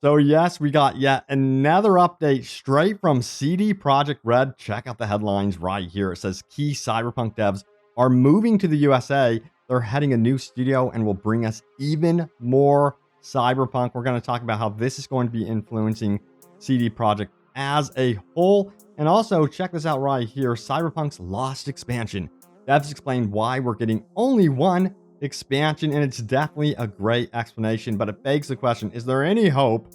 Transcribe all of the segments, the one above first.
So yes, we got yet another update straight from CD Project Red. Check out the headlines right here. It says key Cyberpunk devs are moving to the USA. They're heading a new studio and will bring us even more Cyberpunk. We're going to talk about how this is going to be influencing CD Projekt as a whole. And also check this out right here. Cyberpunk's Lost expansion. Devs explain why we're getting only one expansion, and it's definitely a great explanation, but it begs the question, is there any hope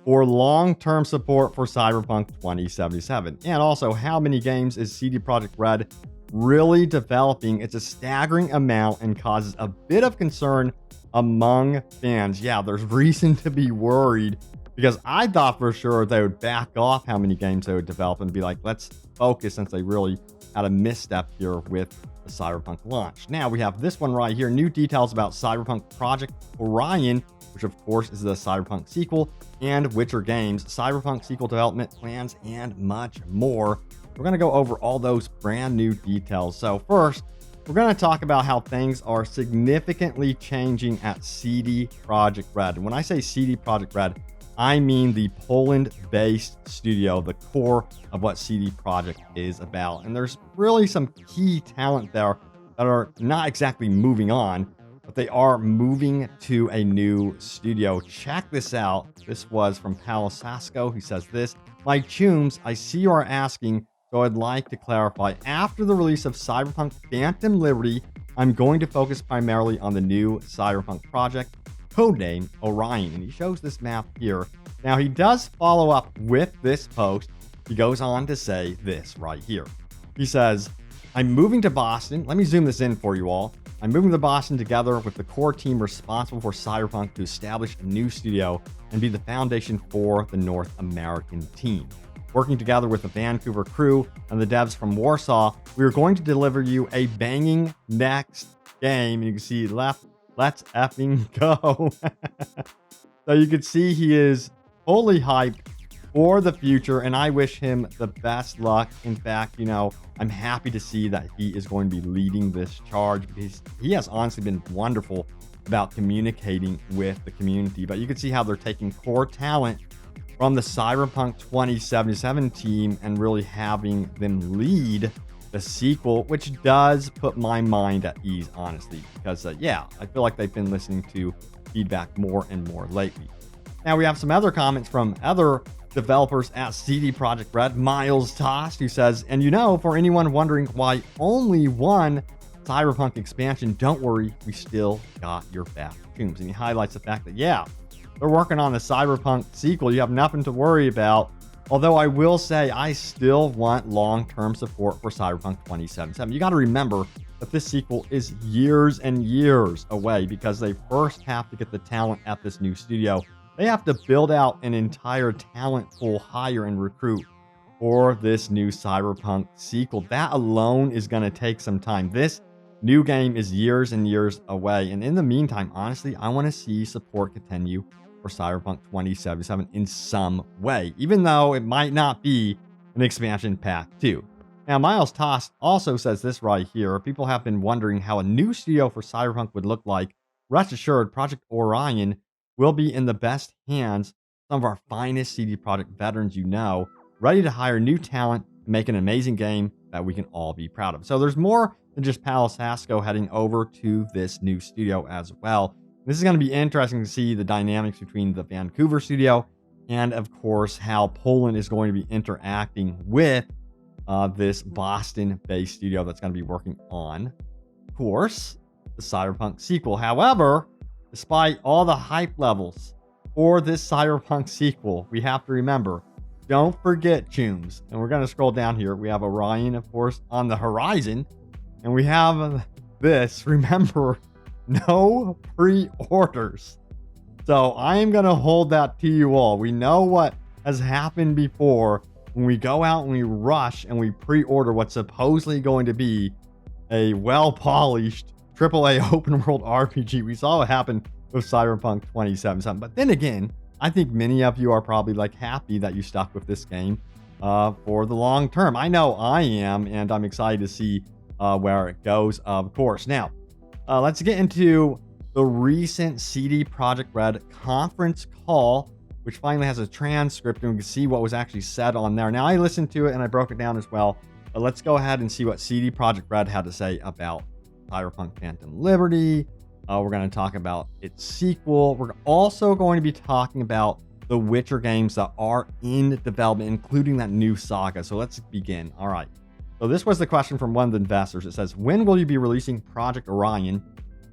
for long-term support for Cyberpunk 2077? And also, how many games is CD Projekt Red really developing? It's a staggering amount and causes a bit of concern among fans. Yeah, there's reason to be worried, because I thought for sure they would back off how many games they would develop and be like, let's focus, since they really had a misstep here with the Cyberpunk launch. Now we have this one right here. New details about Cyberpunk Project Orion, which of course is the Cyberpunk sequel, and Witcher games, Cyberpunk sequel development plans, and much more. We're going to go over all those brand new details. So first, we're going to talk about how things are significantly changing at CD Projekt Red. And when I say CD Projekt Red, I mean the Poland-based studio, the core of what CD Projekt is about. And there's really some key talent there that are not exactly moving on, but they are moving to a new studio. Check this out. This was from Palo Sasko, who says this: "My chooms, I see you are asking, so I'd like to clarify. After the release of Cyberpunk Phantom Liberty, I'm going to focus primarily on the new Cyberpunk project, codename Orion." And he shows this map here. Now, he does follow up with this post. He goes on to say this right here. He says, "I'm moving to Boston." Let me zoom this in for you all. "I'm moving to Boston together with the core team responsible for Cyberpunk to establish a new studio and be the foundation for the North American team. Working together with the Vancouver crew and the devs from Warsaw, we are going to deliver you a banging next game." You can see let's effing go. So you can see he is fully hyped for the future, and I wish him the best luck. In fact, I'm happy to see that he is going to be leading this charge, because he has honestly been wonderful about communicating with the community. But you can see how they're taking core talent from the Cyberpunk 2077 team and really having them lead the sequel, which does put my mind at ease, honestly, because I feel like they've been listening to feedback more and more lately. Now we have some other comments from other developers at CD Projekt Red. Miles Tost, who says, "And for anyone wondering why only one Cyberpunk expansion, don't worry, we still got your back, Tombs." And he highlights the fact that they're working on the Cyberpunk sequel. You have nothing to worry about. Although I will say, I still want long-term support for Cyberpunk 2077. You got to remember that this sequel is years and years away, because they first have to get the talent at this new studio. They have to build out an entire talent pool, hire and recruit for this new Cyberpunk sequel. That alone is going to take some time. This new game is years and years away. And in the meantime, honestly, I want to see support continue for Cyberpunk 2077 in some way, even though it might not be an expansion pack 2. Now, Miles Tost also says this right here: "People have been wondering how a new studio for Cyberpunk would look like. Rest assured, Project Orion will be in the best hands. Some of our finest CD Projekt veterans, ready to hire new talent and make an amazing game that we can all be proud of." So there's more than just Palo Sasko heading over to this new studio as well. This is going to be interesting to see the dynamics between the Vancouver studio and, of course, how Poland is going to be interacting with this Boston-based studio that's going to be working on, of course, the Cyberpunk sequel. However, despite all the hype levels for this Cyberpunk sequel, we have to remember, don't forget, Chooms, and we're going to scroll down here. We have Orion, of course, on the horizon, and we have this. Remember, no pre-orders. So I am going to hold that to you all. We know what has happened before when we go out and we rush and we pre-order what's supposedly going to be a well-polished AAA open world RPG. We saw what happened with Cyberpunk 2077. But then again, I think many of you are probably happy that you stuck with this game for the long term. I know I am, and I'm excited to see where it goes, of course. Now, let's get into the recent CD Projekt Red conference call which finally has a transcript and we can see what was actually said on there. Now, I listened to it and I broke it down as well, but let's go ahead and see what CD Projekt Red had to say about Cyberpunk Phantom Liberty. We're going to talk about its sequel. We're also going to be talking about the Witcher games that are in development, including that new saga. So let's begin. All right. So this was the question from one of the investors. It says, when will you be releasing Project Orion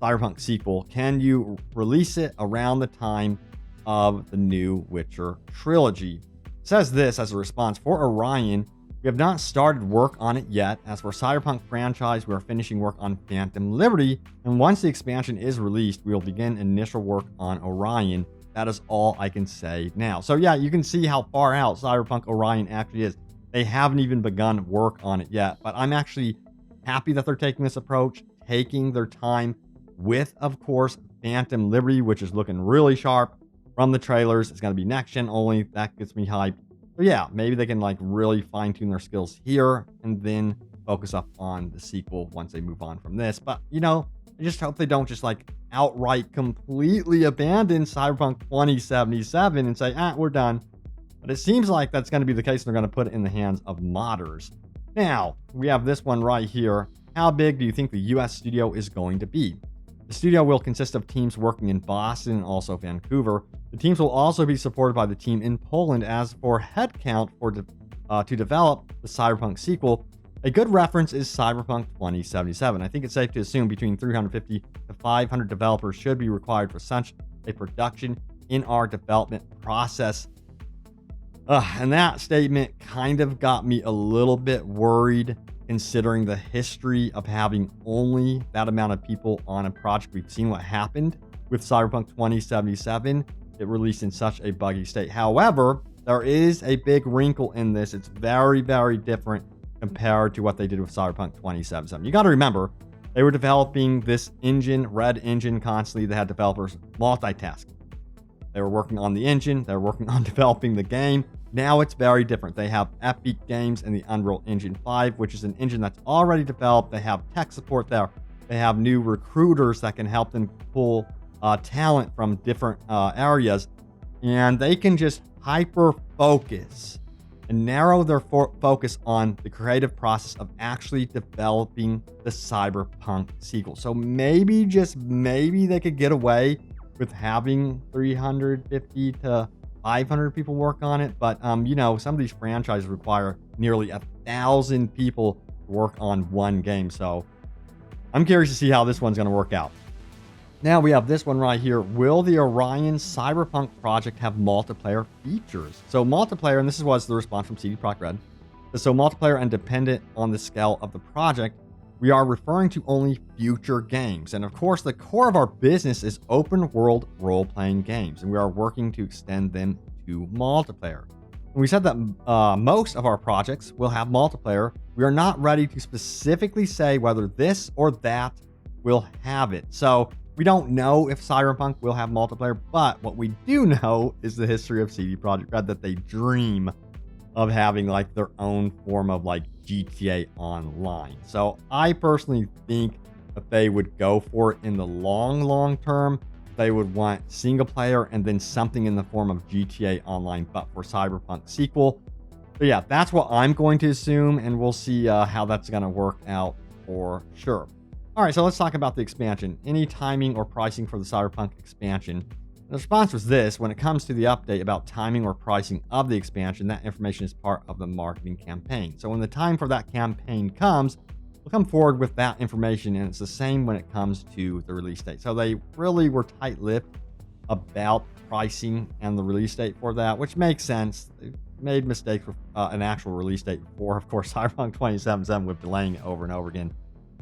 Cyberpunk sequel? Can you release it around the time of the new Witcher trilogy? It says this as a response: for Orion, we have not started work on it yet. As for Cyberpunk franchise, we are finishing work on Phantom Liberty, and once the expansion is released, we will begin initial work on Orion. That is all I can say now. So yeah, you can see how far out Cyberpunk Orion actually is. They haven't even begun work on it yet, but I'm actually happy that they're taking this approach, taking their time with, of course, Phantom Liberty, which is looking really sharp from the trailers. It's going to be next gen only. That gets me hyped. So yeah, maybe they can like really fine tune their skills here and then focus up on the sequel once they move on from this. But you know, I just hope they don't just like outright completely abandon Cyberpunk 2077 and say, we're done. But it seems like that's going to be the case. They're going to put it in the hands of modders. Now, we have this one right here. How big do you think the US studio is going to be? The studio will consist of teams working in Boston and also Vancouver. The teams will also be supported by the team in Poland. As for headcount to develop the Cyberpunk sequel, a good reference is Cyberpunk 2077. I think it's safe to assume between 350 to 500 developers should be required for such a production in our development process. And that statement kind of got me a little bit worried, considering the history of having only that amount of people on a project. We've seen what happened with Cyberpunk 2077. It released in such a buggy state. However, there is a big wrinkle in this. It's very, very different compared to what they did with Cyberpunk 2077. You got to remember, they were developing this engine, Red Engine, constantly. They had developers multitasking. They were working on the engine. They were working on developing the game. Now it's very different. They have Epic Games and the Unreal Engine 5, which is an engine that's already developed. They have tech support there. They have new recruiters that can help them pull talent from different areas. And they can just hyper-focus and narrow their focus on the creative process of actually developing the Cyberpunk sequel. So maybe, just maybe, they could get away with having 350 to 500 people work on it. But, you know, some of these franchises require nearly 1,000 people to work on one game. So I'm curious to see how this one's going to work out. Now we have this one right here. Will the Orion Cyberpunk project have multiplayer features? So multiplayer, and this was the response from CD Projekt Red. So multiplayer and dependent on the scale of the project, we are referring to only future games. And of course, the core of our business is open world role-playing games, and we are working to extend them to multiplayer. And we said that most of our projects will have multiplayer. We are not ready to specifically say whether this or that will have it. So we don't know if Cyberpunk will have multiplayer, but what we do know is the history of CD Projekt Red, that they dream of having like their own form of like GTA Online. So I personally think that they would go for it in the long term. They would want single player and then something in the form of GTA Online, but for Cyberpunk sequel. So yeah, that's what I'm going to assume, and we'll see how that's going to work out for sure. All right, so let's talk about the expansion. Any timing or pricing for the Cyberpunk expansion? The response was this: when it comes to the update about timing or pricing of the expansion, that information is part of the marketing campaign. So when the time for that campaign comes, we'll come forward with that information, and it's the same when it comes to the release date. So they really were tight-lipped about pricing and the release date for that, which makes sense. They made mistakes with an actual release date before. Of course, Cyberpunk 2077 with delaying it over and over again.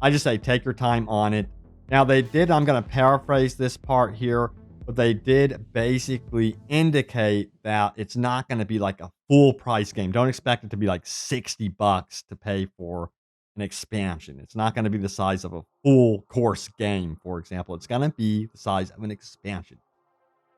I just say take your time on it. Now they did, I'm going to paraphrase this part here, but they did basically indicate that it's not going to be like a full price game. Don't expect it to be like $60 to pay for an expansion. It's not going to be the size of a full course game, for example. It's going to be the size of an expansion.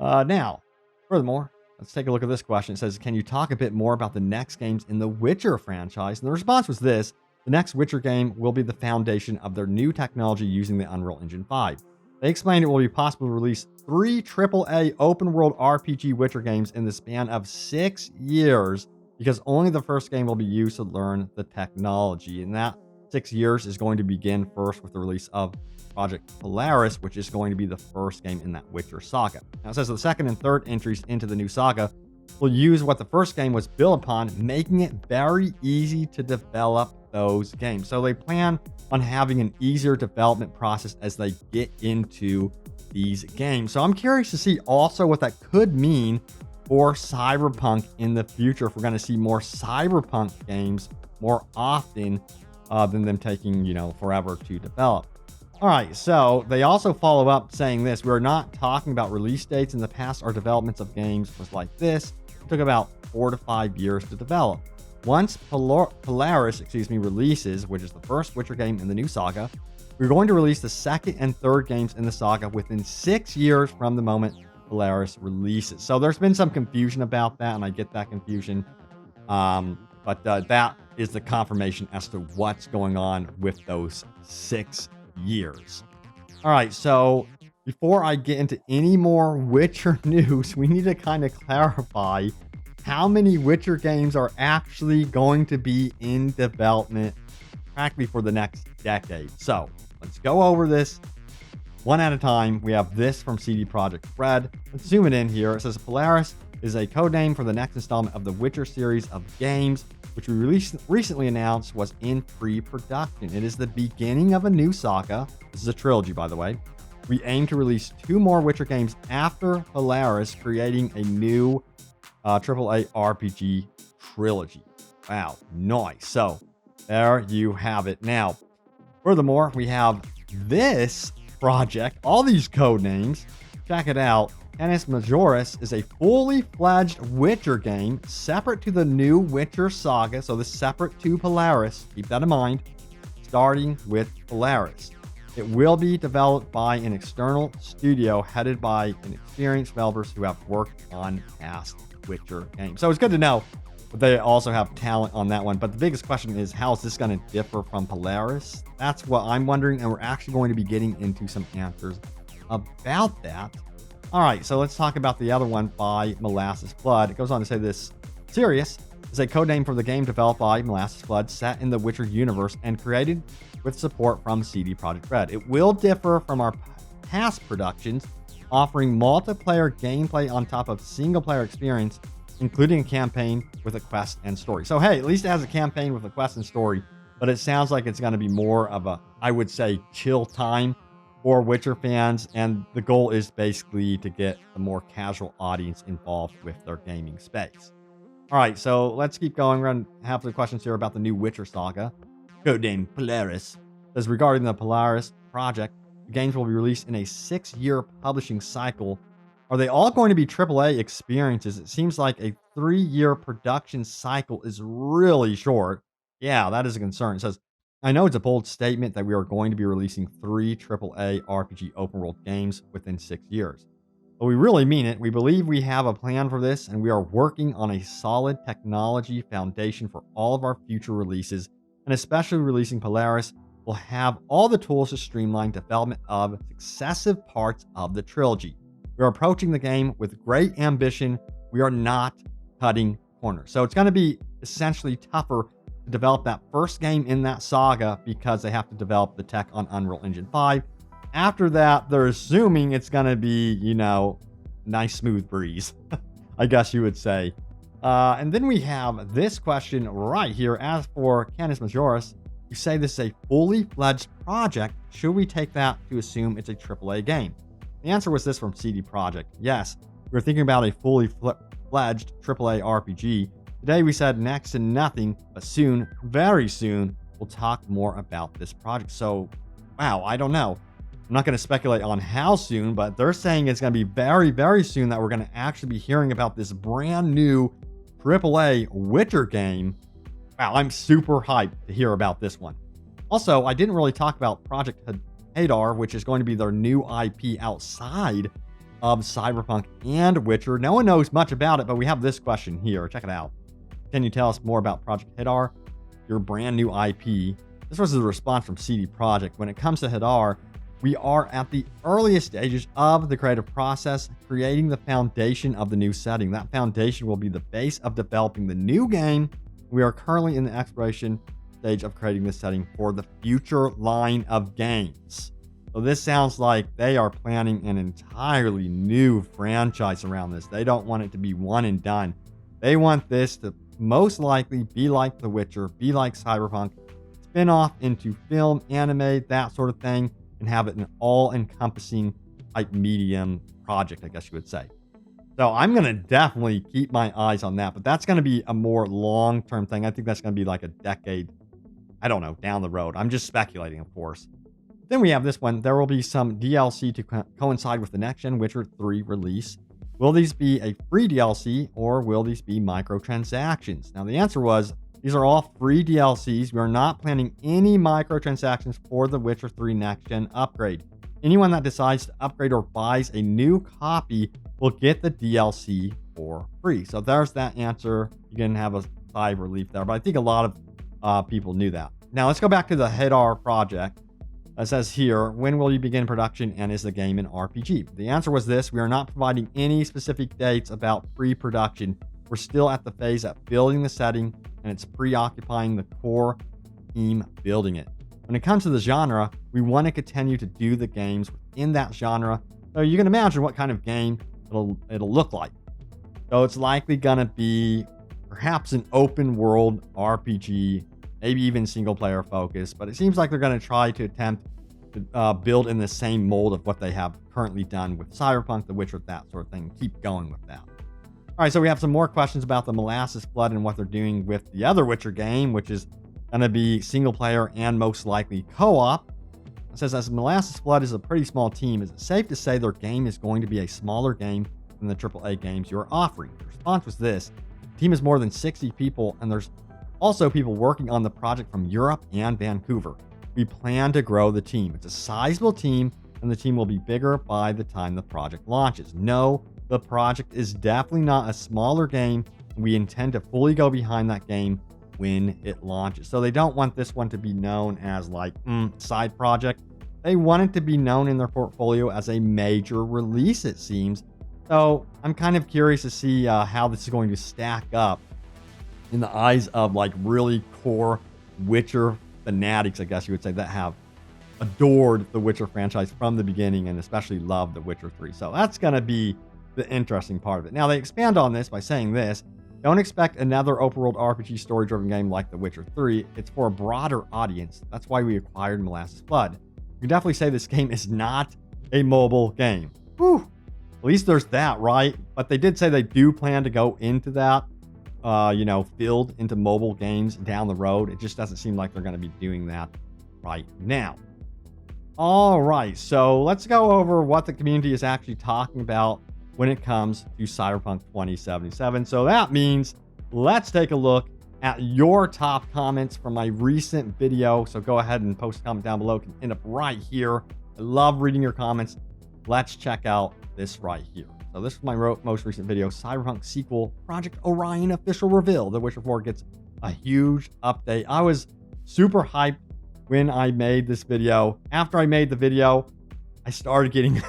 Now, furthermore, let's take a look at this question. It says, can you talk a bit more about the next games in the Witcher franchise? And the response was this: the next Witcher game will be the foundation of their new technology using the Unreal Engine 5. They explained it will be possible to release 3 AAA open world RPG Witcher games in the span of 6 years because only the first game will be used to learn the technology. And that 6 years is going to begin first with the release of Project Polaris, which is going to be the first game in that Witcher saga. Now, it says the second and third entries into the new saga will use what the first game was built upon, making it very easy to develop those games. So they plan on having an easier development process as they get into these games. So I'm curious to see also what that could mean for Cyberpunk in the future, if we're going to see more Cyberpunk games more often than them taking, forever to develop. All right, so they also follow up saying this: we're not talking about release dates. In the past, our developments of games was like this. It took about 4 to 5 years to develop. Once Polaris releases, which is the first Witcher game in the new saga, we're going to release the second and third games in the saga within 6 years from the moment Polaris releases. So there's been some confusion about that, and I get that confusion. But that is the confirmation as to what's going on with those 6 years. All right, so before I get into any more Witcher news, we need to kind of clarify how many Witcher games are actually going to be in development practically for the next decade. So let's go over this one at a time. We have this from CD Projekt Red. Let's zoom it in here. It says Polaris is a codename for the next installment of the Witcher series of games, which we recently announced was in pre-production. It is the beginning of a new saga. This is a trilogy, by the way. We aim to release 2 more Witcher games after Polaris, creating a new AAA RPG trilogy. Wow, nice. So there you have it. Now, furthermore, we have this project, all these code names. Check it out. Canis Majoris is a fully fledged Witcher game separate to the new Witcher saga, so this separate to Polaris. Keep that in mind, starting with Polaris. It will be developed by an external studio headed by an experienced developers who have worked on past Witcher games. So it's good to know, but they also have talent on that one. But the biggest question is, how is this going to differ from Polaris? That's what I'm wondering, and we're actually going to be getting into some answers about that. All right, so let's talk about the other one by Molasses Flood. It goes on to say this: Sirius is a codename for the game developed by Molasses Flood, set in the Witcher universe and created with support from CD Projekt Red. It will differ from our past productions, offering multiplayer gameplay on top of single-player experience, including a campaign with a quest and story. So hey, at least it has a campaign with a quest and story, but it sounds like it's going to be more of a, I would say, chill time for Witcher fans, and the goal is basically to get a more casual audience involved with their gaming space. All right, so let's keep going. We're going to have the questions here about the new Witcher saga. Codename Polaris says, regarding the Polaris project, the games will be released in a 6-year publishing cycle. Are they all going to be AAA experiences? It seems like a 3-year production cycle is really short. Yeah, that is a concern. It says, I know it's a bold statement that we are going to be releasing 3 AAA RPG open world games within 6 years. But we really mean it. We believe we have a plan for this, and we are working on a solid technology foundation for all of our future releases, and especially releasing Polaris will have all the tools to streamline development of successive parts of the trilogy. We are approaching the game with great ambition. We are not cutting corners. So it's going to be essentially tougher to develop that first game in that saga because they have to develop the tech on Unreal Engine 5. After that, they're assuming it's going to be, nice smooth breeze, I guess you would say. And then we have this question right here. As for Canis Majoris, you say this is a fully fledged project. Should we take that to assume it's a AAA game? The answer was this from CD Projekt. Yes, we were thinking about a fully fledged AAA RPG. Today we said next to nothing, but soon, very soon, we'll talk more about this project. So, wow, I don't know. I'm not going to speculate on how soon, but they're saying it's going to be very, very soon that we're going to actually be hearing about this brand new AAA Witcher game. Wow, I'm super hyped to hear about this one. Also, I didn't really talk about Project Hadar, which is going to be their new IP outside of Cyberpunk and Witcher. No one knows much about it, but we have this question here. Check it out. Can you tell us more about Project Hadar, your brand new IP? This was the response from CD Projekt. When it comes to Hadar, We are at the earliest stages of the creative process, creating the foundation of the new setting. That foundation will be the base of developing the new game. We are currently in the exploration stage of creating this setting for the future line of games. So this sounds like they are planning an entirely new franchise around this. They don't want it to be one and done. They want this to most likely be like The Witcher, be like Cyberpunk, spin off into film, anime, that sort of thing, and have it an all-encompassing type medium project, I guess you would say. So I'm going to definitely keep my eyes on that, but that's going to be a more long-term thing. I think that's going to be like a decade, I don't know, down the road. I'm just speculating, of course. Then we have this one. There will be some DLC to coincide with the next-gen Witcher 3 release. Will these be a free DLC or will these be microtransactions? Now, the answer was these are all free DLCs. We are not planning any microtransactions for the Witcher 3 next-gen upgrade. Anyone that decides to upgrade or buys a new copy will get the DLC for free. So there's that answer. You can have a sigh of relief there, but I think a lot of people knew that. Now, let's go back to the Hadar project. It says here, when will you begin production and is the game an RPG? The answer was this: we are not providing any specific dates about pre-production. We're still at the phase of building the setting and it's preoccupying the core team building it. When it comes to the genre, we want to continue to do the games within that genre. So you can imagine what kind of game it'll look like. So it's likely going to be perhaps an open world RPG, maybe even single player focus, but it seems like they're going to try to attempt to build in the same mold of what they have currently done with Cyberpunk, The Witcher, that sort of thing. Keep going with that. All right, so we have some more questions about the Molasses Flood and what they're doing with the other Witcher game, which is going to be single player and most likely co-op. It says, as Molasses Flood is a pretty small team, is it safe to say their game is going to be a smaller game than the AAA games you are offering? The response was this: the team is more than 60 people, and there's also people working on the project from Europe and Vancouver. We plan to grow the team. It's a sizable team, and the team will be bigger by the time the project launches. No, the project is definitely not a smaller game. We intend to fully go behind that game when it launches. So they don't want this one to be known as like side project. They want it to be known in their portfolio as a major release, it seems. So I'm kind of curious to see how this is going to stack up in the eyes of like really core Witcher fanatics, I guess you would say, that have adored the Witcher franchise from the beginning and especially love The Witcher 3. So that's going to be the interesting part of it. Now, they expand on this by saying this: don't expect another open world RPG story driven game like The Witcher 3. It's for a broader audience. That's why we acquired Molasses Flood. You can definitely say this game is not a mobile game. Whew. At least there's that, right? But they did say they do plan to go into that, build into mobile games down the road. It just doesn't seem like they're going to be doing that right now. All right, so let's go over what the community is actually talking about when it comes to Cyberpunk 2077. So that means let's take a look at your top comments from my recent video. So go ahead and post a comment down below. It can end up right here. I love reading your comments. Let's check out this right here. So this is my most recent video: Cyberpunk sequel, Project Orion official reveal. The Witcher 4 gets a huge update. I was super hyped when I made this video. After I made the video, I started getting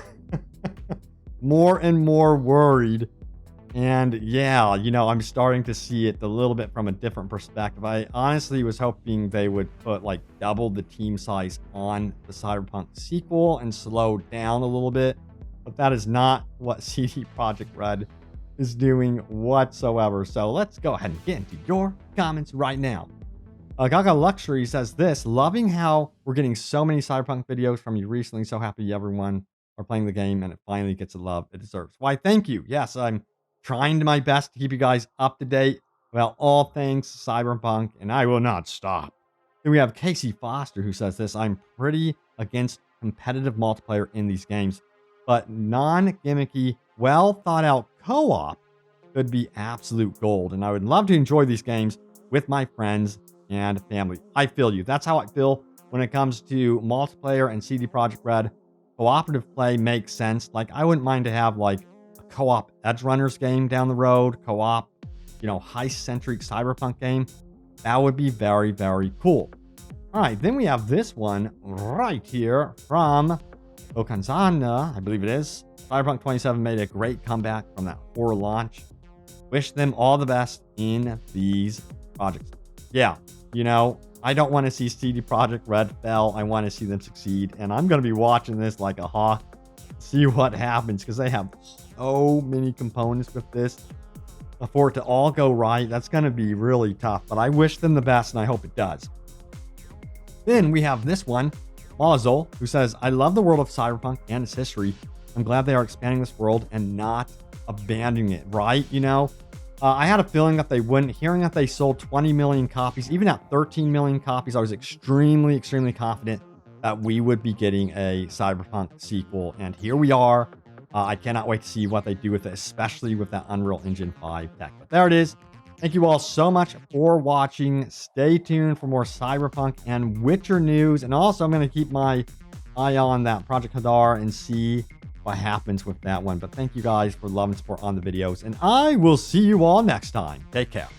more and more worried. And yeah, I'm starting to see it a little bit from a different perspective. I honestly was hoping they would put like double the team size on the Cyberpunk sequel and slow down a little bit. But that is not what CD Projekt Red is doing whatsoever. So let's go ahead and get into your comments right now. Gaga Luxury says this: loving how we're getting so many Cyberpunk videos from you recently. So happy everyone are playing the game and it finally gets the love it deserves. Why, thank you. Yes, I'm trying my best to keep you guys up to date about all things Cyberpunk, and I will not stop. Then we have Casey Foster, who says this: I'm pretty against competitive multiplayer in these games, but non-gimmicky, well thought out co-op could be absolute gold, and I would love to enjoy these games with my friends and family. I feel you. That's how I feel when it comes to multiplayer and CD Projekt Red. Cooperative play makes sense. Like, I wouldn't mind to have like a co-op Edge Runners game down the road, co-op, heist-centric Cyberpunk game. That would be very, very cool. All right, then we have this one right here from Okanzana, I believe it is. Cyberpunk 27 made a great comeback from that poor launch. Wish them all the best in these projects. Yeah, you know, I don't want to see CD Projekt Red fail. I want to see them succeed. And I'm going to be watching this like a hawk, see what happens, because they have so many components with this. For it to all go right, that's going to be really tough. But I wish them the best, and I hope it does. Then we have this one, Mazel, who says, I love the world of Cyberpunk and its history. I'm glad they are expanding this world and not abandoning it, right? You know, I had a feeling that they wouldn't. Hearing that they sold 20 million copies, even at 13 million copies, I was extremely, extremely confident that we would be getting a Cyberpunk sequel. And here we are. I cannot wait to see what they do with it, especially with that Unreal Engine 5 tech. But there it is. Thank you all so much for watching. Stay tuned for more Cyberpunk and Witcher news. And also, I'm going to keep my eye on that Project Hadar and see what happens with that one. But thank you guys for love and support on the videos. And I will see you all next time. Take care.